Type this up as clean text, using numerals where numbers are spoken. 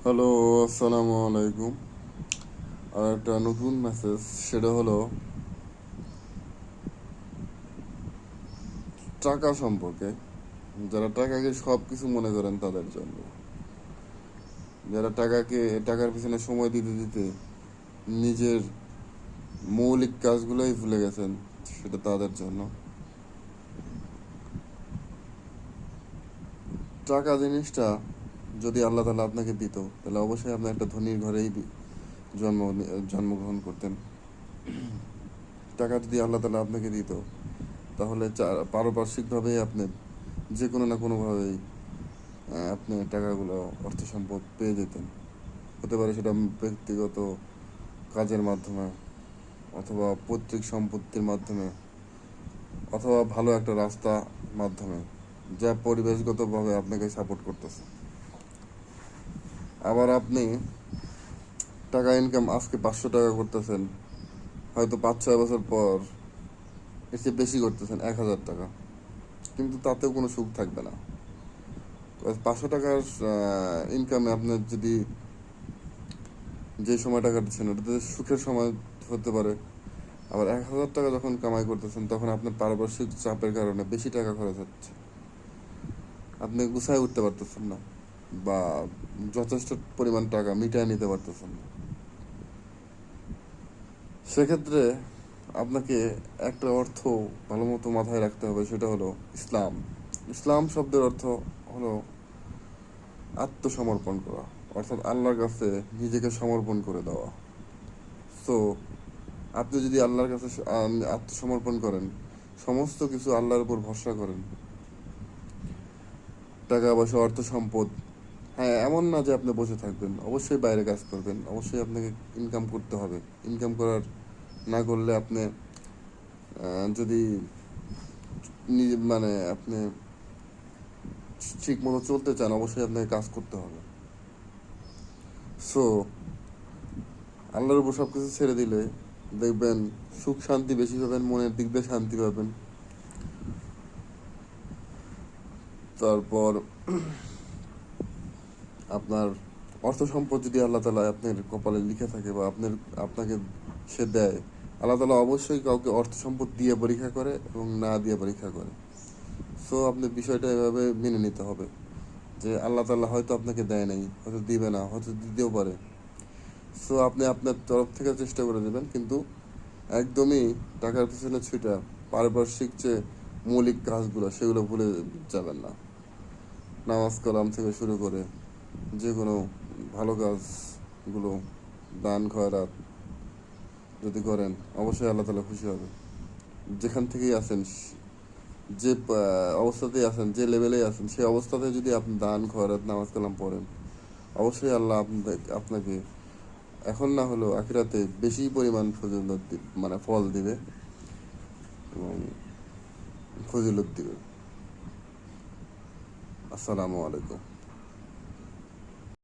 Hello, আসসালামু আলাইকুম। আর একটা নতুন মেসেজ, সেটা হলো টাকা সম্পর্কে। যারা টাকাকে সব কিছু মনে করেন তাদের জন্য, যারা টাকার পিছনে সময় দিতে দিতে নিজের মৌলিক কাজগুলোই ভুলে গেছেন, সেটা তাদের জন্য। টাকা জিনিসটা যদি আল্লাহ তাআলা আপনাকে দিত, তাহলে অবশ্যই আপনি একটা ধনীর ঘরেই জন্ম জন্মগ্রহণ করতেন। টাকা যদি আল্লাহ তাআলা আপনাকে দিত, তাহলে পারিপার্শ্বিকভাবেই আপনি যে কোনো না কোনোভাবেই আপনি টাকাগুলো, অর্থ সম্পদ পেয়ে যেতেন। হতে পারে সেটা ব্যক্তিগত কাজের মাধ্যমে, অথবা পৈতৃক সম্পত্তির মাধ্যমে, অথবা ভালো একটা রাস্তা মাধ্যমে, যা পরিবেশগতভাবে আপনাকে সাপোর্ট করতেছে। আবার আপনি টাকা ইনকাম আজকে 500 টাকা করতেছেন, হয়তো 5-6 বছর পর এর চেয়ে বেশি করতেছেন, 1000 টাকা, কিন্তু তাতেও কোনো সুখ থাকবে না। 500 টাকার ইনকামে আপনার যদি যে সময়টা কাটাচ্ছেন ওটাতে সুখের সময় হতে পারে। আবার 1000 টাকা যখন কামাই করতেছেন, তখন আপনার পারিপার্শ্বিক চাপের কারণে বেশি টাকা খরচ হচ্ছে, আপনি গুছায় উঠতে পারতেছেন না, বা যথেষ্ট পরিমাণ টাকা মিটায় নিতে পারতেছেন না। সেক্ষেত্রে আপনাকে একটা অর্থ ভালো মতো মাথায় রাখতে হবে, সেটা হলো ইসলাম। ইসলাম শব্দের অর্থ হলো আত্মসমর্পণ করা, অর্থাৎ আল্লাহর কাছে নিজেকে সমর্পণ করে দেওয়া। সো আপনি যদি আল্লাহর কাছে আত্মসমর্পণ করেন, সমস্ত কিছু আল্লাহর উপর ভরসা করেন, টাকা পয়সা, অর্থ সম্পদ, হ্যাঁ, এমন না যে আপনি বসে থাকবেন, অবশ্যই বাইরে কাজ করবেন, অবশ্যই আপনাকে ইনকাম করতে হবে। ইনকাম করার না করলে আপনি যদি নিজে মানে আপনি ঠিক মতো চলতে চান, অবশ্যই আপনাকে কাজ করতে হবে। সো আল্লাহর উপর সব কিছু ছেড়ে দিলে দেখবেন সুখ শান্তি বেশি পাবেন, মনের দিক দিয়ে শান্তি পাবেন। তারপর আপনার অর্থ সম্পদ যদি আল্লাহ তালা আপনার কপালে লিখে থাকে, বা আপনাকে সে দেয়, আল্লাহ তালা অবশ্যই কাউকে অর্থ সম্পদ দিয়ে পরীক্ষা করে এবং না দিয়ে পরীক্ষা করে। সো আপনি বিষয়টা এভাবে মেনে নিতে হবে যে আল্লাহ তালা হয়তো আপনাকে দেয় নাই, হয়তো দিবে না, হয়তো দিতেও পারে। সো আপনি আপনার তরফ থেকে চেষ্টা করে দেবেন, কিন্তু একদমই টাকার পিছনে ছুটা পারিপার্শ্বিক যে মৌলিক কাজগুলো সেগুলো ভুলে যাবেন না। নামাজ কালাম থেকে শুরু করে যে কোনো ভালো কাজগুলো, দান খয়রাত যদি করেন, অবশ্যই আল্লাহ তালা খুশি হবে। যেখান থেকেই আছেন, যে অবস্থাতেই আছেন, যে লেভেলেই আছেন, সেই অবস্থাতে যদি আপনি দান খয়রাত নামাজ কালাম পড়েন, অবশ্যই আল্লাহ আপনাকে এখন না হলেও আখিরাতে বেশি পরিমাণ মানে ফল দিবে এবং ফজিলত দিবে। আসসালামু আলাইকুম।